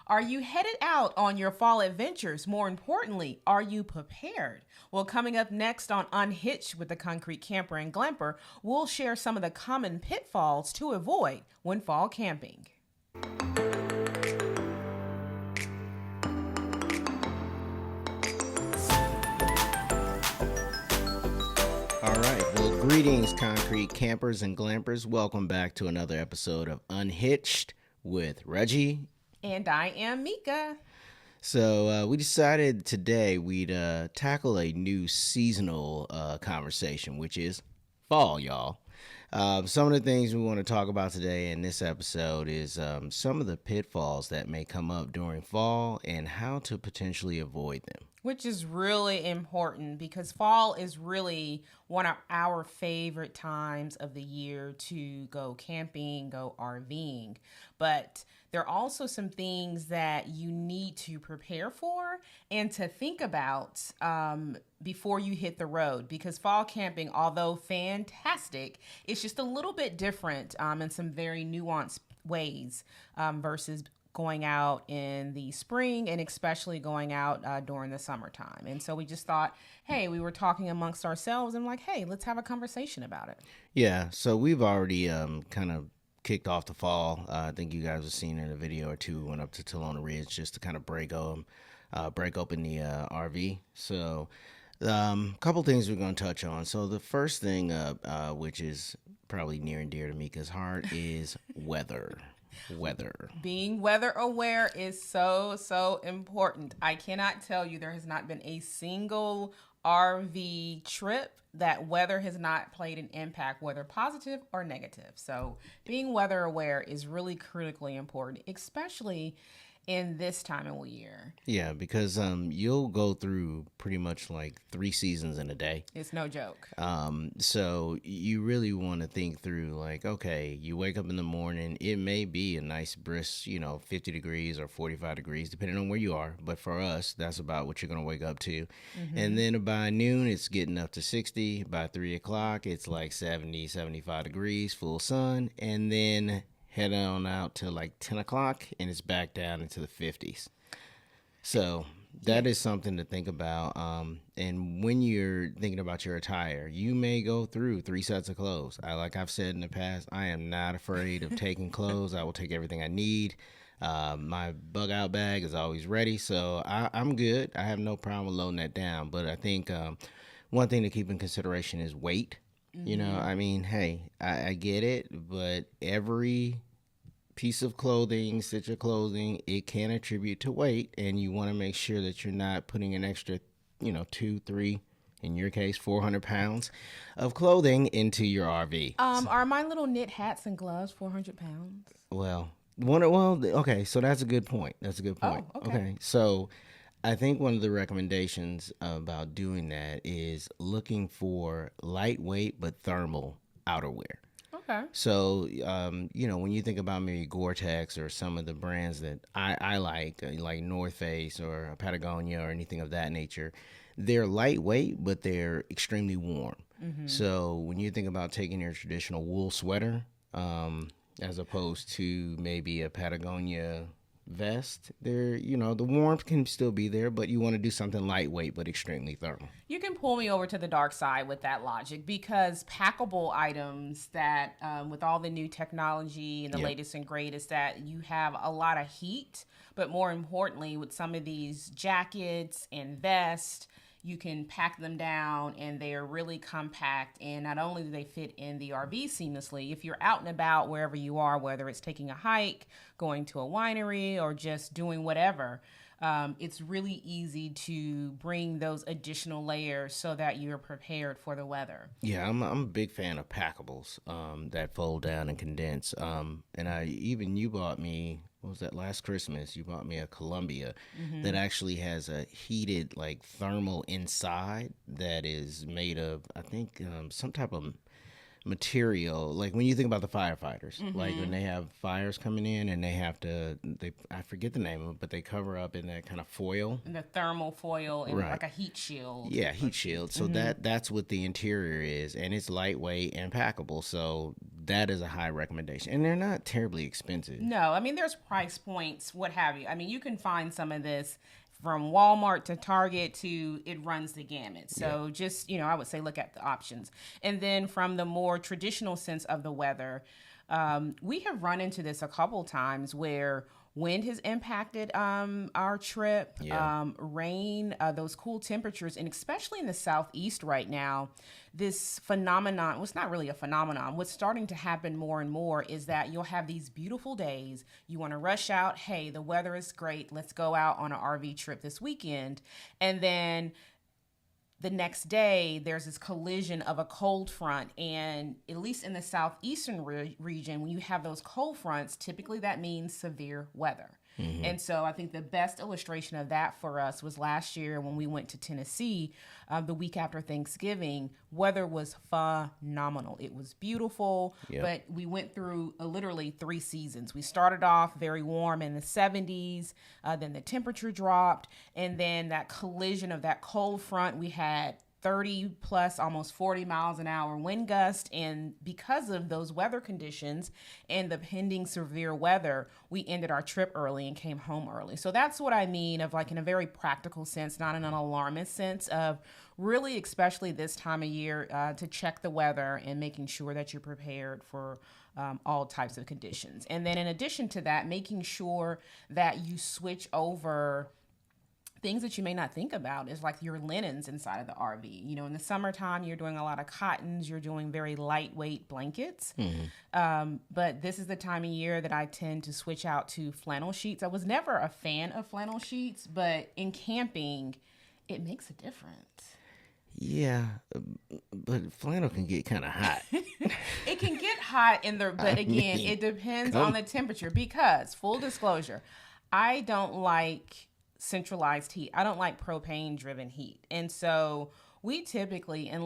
Are you headed out on your fall adventures? More importantly, are you prepared? Well, coming up next on Unhitched with the Concrete Camper and Glamper, we'll share some of the common pitfalls to avoid when fall camping. All right. Well, greetings, concrete campers and glampers. Welcome back to another episode of Unhitched with Reggie. And I am Mika. So we decided today we'd tackle a new seasonal conversation, which is fall, y'all. Some of the things we want to talk about today in this episode is some of the pitfalls that may come up during fall and how to potentially avoid them. Which is really important because fall is really one of our favorite times of the year to go camping, go RVing. But there are also some things that you need to prepare for and to think about before you hit the road. Because fall camping, although fantastic, it's just a little bit different in some very nuanced ways versus going out in the spring and especially going out during the summertime. And so we just thought, hey, we were talking amongst ourselves and like, hey, let's have a conversation about it. Yeah, so we've already kind of kicked off the fall. I think you guys have seen in a video or two. We went up to Talona Ridge just to kind of break open the RV. So a couple things we're going to touch on. So the first thing, which is probably near and dear to Mika's heart, is weather. Being weather aware is so important. I cannot tell you there has not been a single RV trip that weather has not played an impact, whether positive or negative. So being weather aware is really critically important, especially in this time of year. Yeah, because you'll go through pretty much like 3 seasons in a day. It's no joke. So you really want to think through like, okay, you wake up in the morning, it may be a nice brisk, 50 degrees or 45 degrees, depending on where you are. But for us, that's about what you're going to wake up to. Mm-hmm. And then by noon, it's getting up to 60. By 3 o'clock, it's like 70, 75 degrees, full sun. And then head on out to like 10 o'clock and it's back down into the 50s. So that is something to think about. And when you're thinking about your attire, you may go through 3 sets of clothes. Like I've said in the past, I am not afraid of taking clothes. I will take everything I need. My bug out bag is always ready. So I'm good. I have no problem loading that down. But I think one thing to keep in consideration is weight. Mm-hmm. I mean, hey, I get it, but every piece of clothing, stitch of clothing, it can attribute to weight, and you want to make sure that you're not putting an extra, 2, 3, in your case, 400 pounds of clothing into your RV. Are my little knit hats and gloves 400 pounds? Okay, so that's a good point. Oh, okay. So I think one of the recommendations about doing that is looking for lightweight but thermal outerwear. Okay. So, when you think about maybe Gore-Tex or some of the brands that I like North Face or Patagonia or anything of that nature, they're lightweight, but they're extremely warm. Mm-hmm. So when you think about taking your traditional wool sweater, as opposed to maybe a Patagonia vest, there, the warmth can still be there, but you want to do something lightweight but extremely thermal. You can pull me over to the dark side with that logic because packable items that with all the new technology and the latest and greatest, that you have a lot of heat, but more importantly with some of these jackets and vests, you can pack them down and they are really compact, and not only do they fit in the RV seamlessly, if you're out and about wherever you are, whether it's taking a hike, going to a winery, or just doing whatever, it's really easy to bring those additional layers so that you're prepared for the weather. Yeah, I'm a big fan of packables that fold down and condense. And you bought me, what was that, last Christmas? You bought me a Columbia that actually has a heated like thermal inside that is made of, I think, some type of material, like when you think about the firefighters, like when they have fires coming in and they have to, I forget the name of it, but they cover up in that kind of foil. And the thermal foil and Right. like a heat shield. Yeah, heat shield. So that's what the interior is, and it's lightweight and packable. So that is a high recommendation, and they're not terribly expensive. No, I mean, there's price points, what have you. I mean, you can find some of this from Walmart to Target to it runs the gamut. So just, I would say look at the options. And then from the more traditional sense of the weather, we have run into this a couple times where wind has impacted our trip, rain, those cool temperatures, and especially in the southeast right now, this phenomenon, well, it's not really a phenomenon. What's starting to happen more and more is that you'll have these beautiful days. You want to rush out. Hey, the weather is great. Let's go out on an RV trip this weekend. And then the next day, there's this collision of a cold front. And at least in the southeastern region, when you have those cold fronts, typically that means severe weather. And so I think the best illustration of that for us was last year when we went to Tennessee, the week after Thanksgiving. Weather was phenomenal. It was beautiful, but we went through literally 3 seasons. We started off very warm in the 70s, then the temperature dropped, and then that collision of that cold front, we had 30 plus, almost 40 miles an hour wind gust. And because of those weather conditions and the pending severe weather, we ended our trip early and came home early. So that's what I mean of like in a very practical sense, not in an alarmist sense of really, especially this time of year, to check the weather and making sure that you're prepared for all types of conditions. And then in addition to that, making sure that you switch over things that you may not think about is like your linens inside of the RV. In the summertime, you're doing a lot of cottons, you're doing very lightweight blankets. But this is the time of year that I tend to switch out to flannel sheets. I was never a fan of flannel sheets, but in camping, it makes a difference. Yeah, but flannel can get kind of hot. It can get hot but again, it depends on the temperature because, full disclosure, I don't like centralized heat. I don't like propane driven heat. And so we typically, I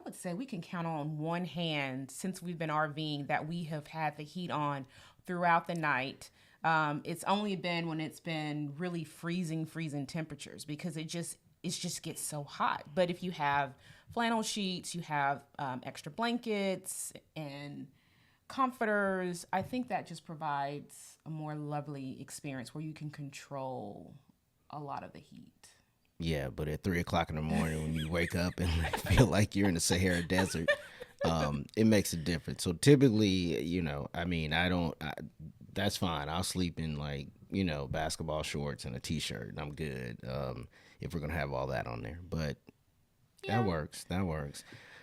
would say we can count on one hand since we've been RVing that we have had the heat on throughout the night. It's only been when it's been really freezing temperatures because it just gets so hot. But if you have flannel sheets, you have extra blankets and comforters, I think that just provides a more lovely experience where you can control a lot of the heat. Yeah, but at 3:00 in the morning when you wake up and feel like you're in the Sahara Desert, it makes a difference. So typically, that's fine. I'll sleep in basketball shorts and a t-shirt and I'm good. If we're going to have all that on there, but that works.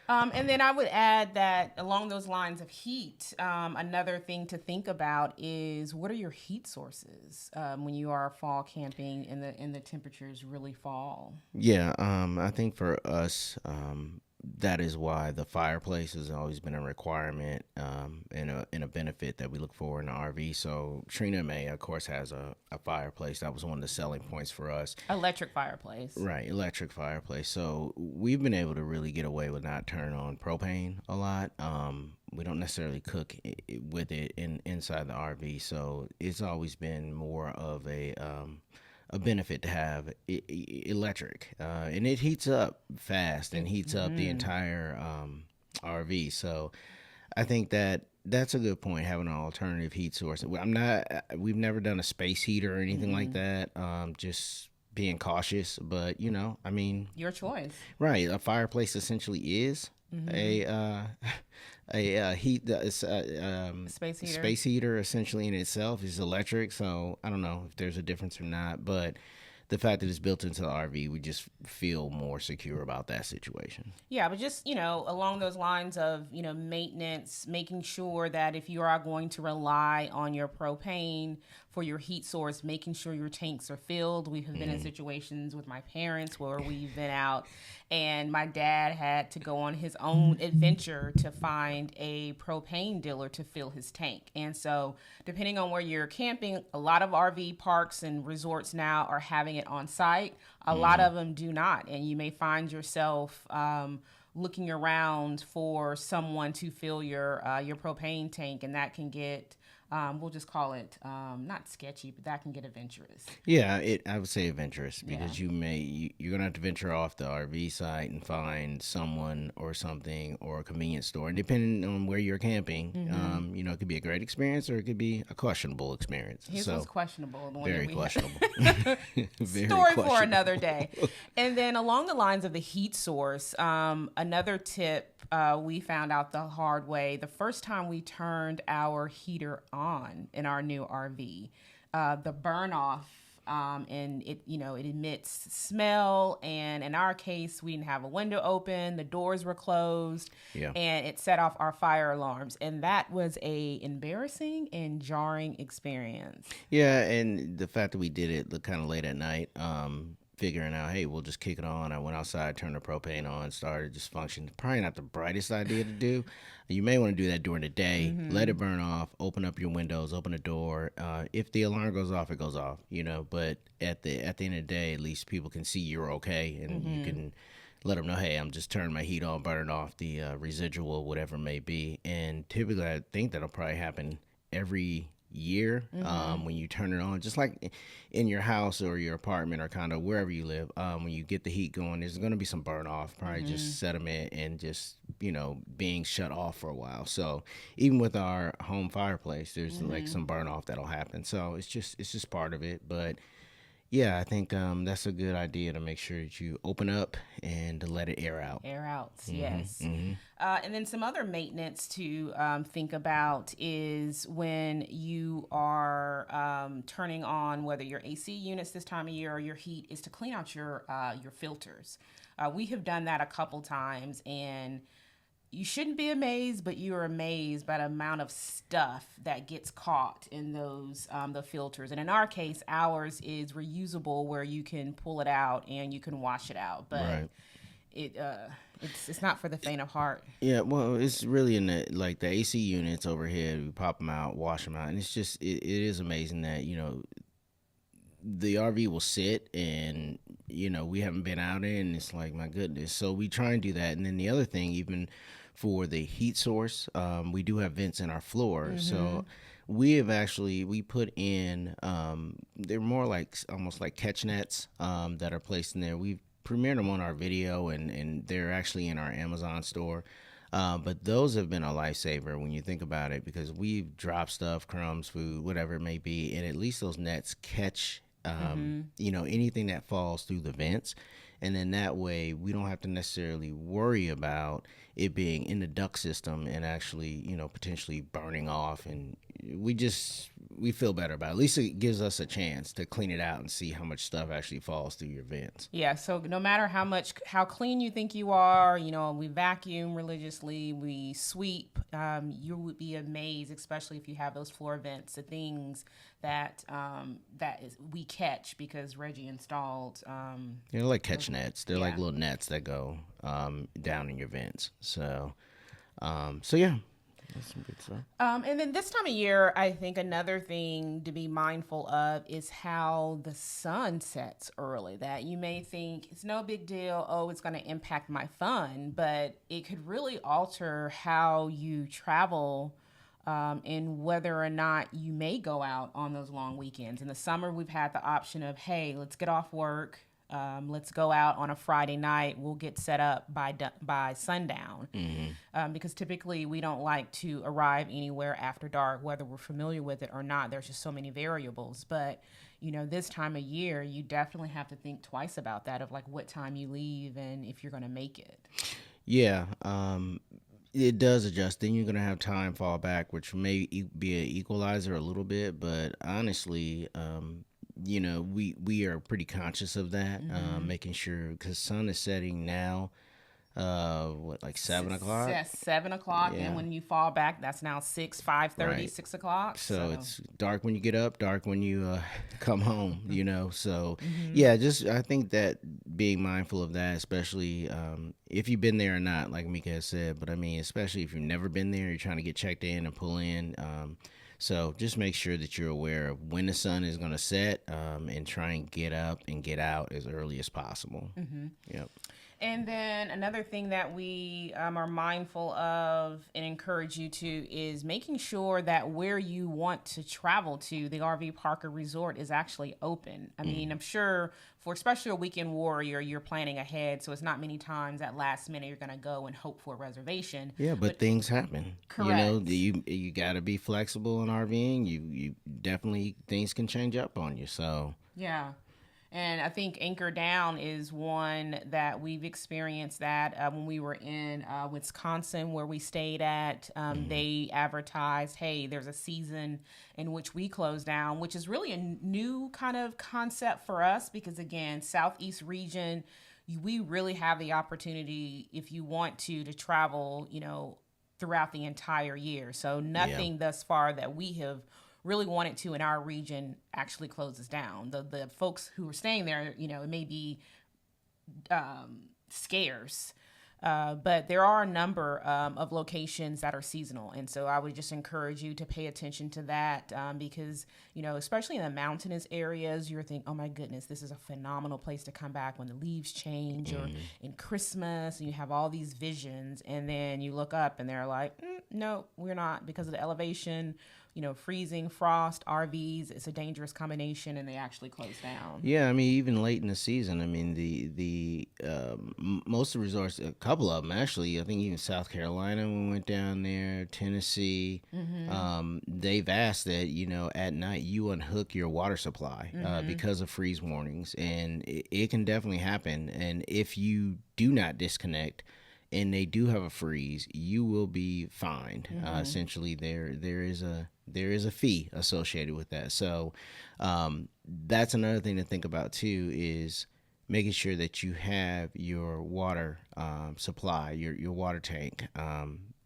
And then I would add that along those lines of heat, another thing to think about is what are your heat sources when you are fall camping and the temperatures really fall? Yeah, I think for us, that is why the fireplace has always been a requirement and a benefit that we look for in the RV. So Trina May, of course, has a fireplace. That was one of the selling points for us. Electric fireplace. Right, electric fireplace. So we've been able to really get away with not turning on propane a lot. We don't necessarily cook with it inside the RV. So it's always been more of a benefit to have electric, and it heats up fast and heats up the entire RV. So I think that's a good point, having an alternative heat source. We've never done a space heater or anything like that. Just being cautious, but your choice. Right, a fireplace essentially is a heat space heater essentially in itself is electric. So I don't know if there's a difference or not, but the fact that it's built into the RV, we just feel more secure about that situation. Yeah, but just, along those lines of, maintenance, making sure that if you are going to rely on your propane for your heat source, making sure your tanks are filled. We have been in situations with my parents where we've been out and my dad had to go on his own adventure to find a propane dealer to fill his tank. And so depending on where you're camping, a lot of RV parks and resorts now are having it on site. A lot of them do not. And you may find yourself looking around for someone to fill your propane tank, and that can get we'll just call it not sketchy, but that can get adventurous. Yeah, I would say adventurous Yeah. because you're gonna have to venture off the RV site and find someone or something or a convenience store. And depending on where you're camping, it could be a great experience or it could be a questionable experience. His was questionable. The one very that we questionable. Very Story questionable. for another day. And then along the lines of the heat source, another tip we found out the hard way the first time we turned our heater on in our new RV. The burn off, and it emits smell, and in our case we didn't have a window open, the doors were closed, and it set off our fire alarms, and that was a embarrassing and jarring experience. Yeah, and the fact that we did it kind of late at night, figuring out, hey, we'll just kick it on. I went outside, turned the propane on, started just functioning. Probably not the brightest idea to do. You may want to do that during the day. Let it burn off. Open up your windows. Open the door. If the alarm goes off, it goes off. But at the end of the day, at least people can see you're okay, and you can let them know, hey, I'm just turning my heat on, burning off the residual, whatever it may be. And typically, I think that'll probably happen every year when you turn it on, just like in your house or your apartment or condo, wherever you live. When you get the heat going, there's going to be some burn off, probably just sediment and just being shut off for a while. So even with our home fireplace, there's like some burn off that'll happen. So it's just part of it. But yeah, I think that's a good idea to make sure that you open up and to let it air out. Air out, yes. And then some other maintenance to think about is when you are turning on whether your AC units this time of year or your heat, is to clean out your filters. We have done that a couple times, and you shouldn't be amazed, but you are amazed by the amount of stuff that gets caught in those the filters. And in our case, ours is reusable, where you can pull it out and you can wash it out. But it's not for the faint of heart. Yeah, well, it's really in the AC units overhead. We pop them out, wash them out, and it's just it is amazing that the RV will sit and we haven't been out in, and it's like, my goodness. So we try and do that. And then the other thing, even for the heat source, we do have vents in our floor. So we put in they're more like almost like catch nets that are placed in there. We've premiered them on our video, and they're actually in our Amazon store. But those have been a lifesaver when you think about it, because we've dropped stuff, crumbs, food, whatever it may be, and at least those nets catch anything that falls through the vents. And then that way we don't have to necessarily worry about it being in the duct system and actually, potentially burning off. And we feel better about it. At least it gives us a chance to clean it out and see how much stuff actually falls through your vents. Yeah, so no matter how clean you think you are, we vacuum religiously, we sweep, you would be amazed, especially if you have those floor vents, the things that we catch, because Reggie installed. They're like catch nets. They're like little nets that go down in your vents. So yeah. That's some good stuff. And then this time of year, I think another thing to be mindful of is how the sun sets early. That you may think it's no big deal, it's going to impact my fun, but it could really alter how you travel, and whether or not you may go out on those long weekends. In the summer, we've had the option of, hey, let's get off work. Let's go out on a Friday night. We'll get set up by sundown, because typically we don't like to arrive anywhere after dark, whether we're familiar with it or not. There's just so many variables. But this time of year, you definitely have to think twice about that, of like what time you leave and if you're going to make it. Yeah. It does adjust. Then you're going to have time fall back, which may be an equalizer a little bit. But honestly, we are pretty conscious of that, making sure, because sun is setting now, 7 o'clock? Yeah, 7 o'clock, and when you fall back, that's now 5:30, 6 o'clock. So it's dark when you get up, dark when you come home, So, I think that being mindful of that, especially if you've been there or not, like Mika has said, but I mean, especially if you've never been there, you're trying to get checked in and pull in, so just make sure that you're aware of when the sun is going to set, and try and get up and get out as early as possible. Yep. And then another thing that we are mindful of and encourage you to is making sure that where you want to travel to, the RV park or resort, is actually open. I mean, I'm sure for especially a weekend warrior, you're planning ahead, so it's not many times at last minute you're going to go and hope for a reservation. Yeah, but things happen. Correct. You got to be flexible in RVing. You definitely, things can change up on you. So Yeah. And I think Anchor Down is one that we've experienced that when we were in Wisconsin where we stayed at. They advertised, hey, there's a season in which we close down, which is really a new kind of concept for us because, again, Southeast region, we really have the opportunity, if you want to travel, throughout the entire year. So nothing thus far that we have really wanted to in our region actually closes down. The folks who are staying there, it may be scarce, but there are a number of locations that are seasonal. And so I would just encourage you to pay attention to that because, especially in the mountainous areas, you're thinking, oh my goodness, this is a phenomenal place to come back when the leaves change or in Christmas and you have all these visions. And then you look up and they're like, no, we're not because of the elevation. Freezing, frost, RVs, it's a dangerous combination and they actually close down. yeah, I mean, even late in the season, I mean, the most of the resorts, a couple of them actually, I think even South Carolina, when we went down there, Tennessee, they've asked that, at night you unhook your water supply because of freeze warnings. And it can definitely happen. And if you do not disconnect, and they do have a freeze, you will be fined. Essentially, there is a fee associated with that. So that's another thing to think about too, is making sure that you have your water supply, your water tank,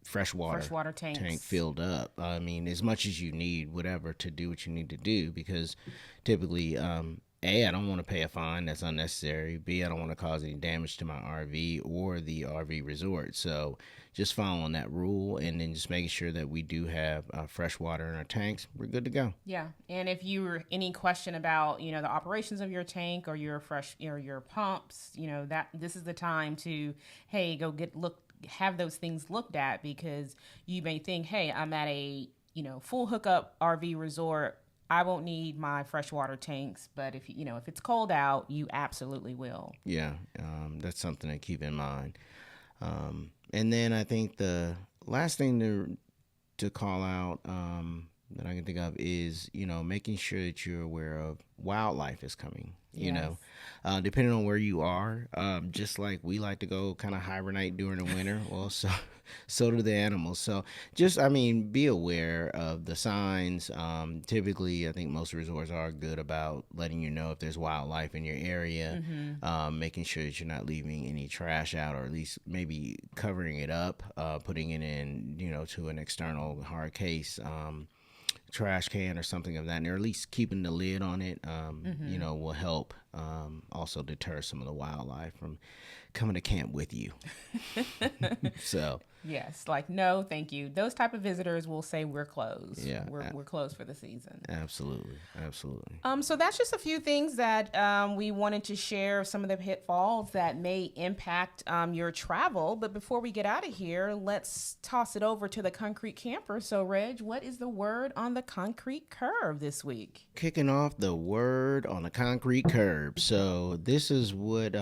fresh water tank filled up. I mean, as much as you need, whatever, to do what you need to do, because typically A, I don't want to pay a fine that's unnecessary. B, I don't want to cause any damage to my RV or the RV resort. So just following that rule and then just making sure that we do have fresh water in our tanks, we're good to go. Yeah. And if you were any question about, the operations of your tank or your your pumps, that this is the time to, hey, go have those things looked at, because you may think, hey, I'm at a, full hookup RV resort. I won't need my freshwater tanks, but if it's cold out, you absolutely will. Yeah, that's something to keep in mind. And then I think the last thing to call out that I can think of is making sure that you're aware of wildlife is coming. Yes. Depending on where you are, just like we like to go kind of hibernate during the winter. Well, so do the animals. So just, be aware of the signs. Typically, I think most resorts are good about letting you know if there's wildlife in your area, making sure that you're not leaving any trash out, or at least maybe covering it up, putting it in, to an external hard case, trash can or something of that, and or at least keeping the lid on it, will help also deter some of the wildlife from coming to camp with you. So yes, like, no, thank you. Those type of visitors will say we're closed. Yeah, we're closed for the season. Absolutely. So that's just a few things that we wanted to share, some of the pitfalls that may impact your travel. But before we get out of here, let's toss it over to the concrete camper. So, Reg, what is the word on the concrete curb this week? Kicking off the word on the concrete curb. So this is what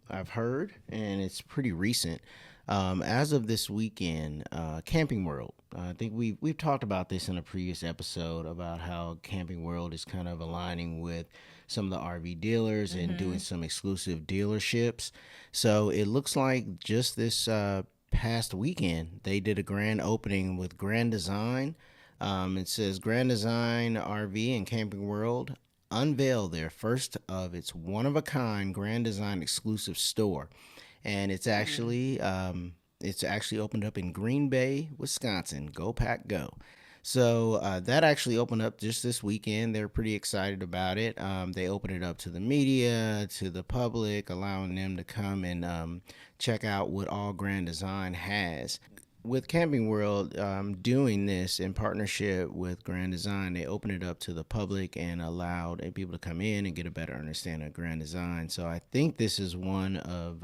I've heard, and it's pretty recent. As of this weekend, Camping World. I think we've talked about this in a previous episode about how Camping World is kind of aligning with some of the RV dealers and doing some exclusive dealerships. So it looks like just this past weekend, they did a grand opening with Grand Design. It says Grand Design RV and Camping World unveiled their first of its one-of-a-kind Grand Design exclusive store. And it's actually opened up in Green Bay, Wisconsin. Go Pack Go. So that actually opened up just this weekend. They're pretty excited about it. They opened it up to the media, to the public, allowing them to come and check out what all Grand Design has. with Camping World doing this in partnership with Grand Design, they opened it up to the public and allowed people to come in and get a better understanding of Grand Design. So I think this is one of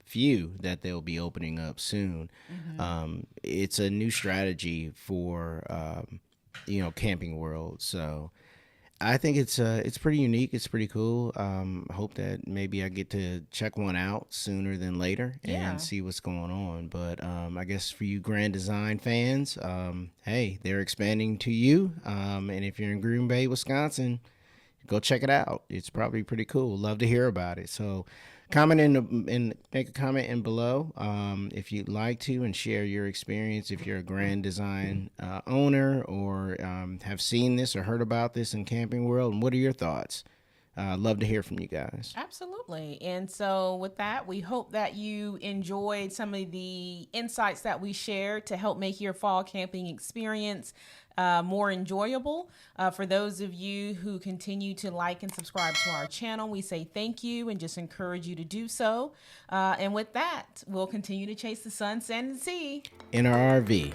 few that they'll be opening up soon. It's a new strategy for Camping World. So I think it's pretty unique. It's pretty cool. I hope that maybe I get to check one out sooner than later and see what's going on. But I guess for you Grand Design fans, hey, they're expanding to you. And if you're in Green Bay, Wisconsin, go check it out. It's probably pretty cool. Love to hear about it. So comment make a comment in below if you'd like to, and share your experience if you're a Grand Design owner or have seen this or heard about this in Camping World, and what are your thoughts? Love to hear from you guys. Absolutely. And so with that, we hope that you enjoyed some of the insights that we shared to help make your fall camping experience more enjoyable. For those of you who continue to like and subscribe to our channel, we say thank you and just encourage you to do so. And with that, we'll continue to chase the sun, sand, and sea in our RV.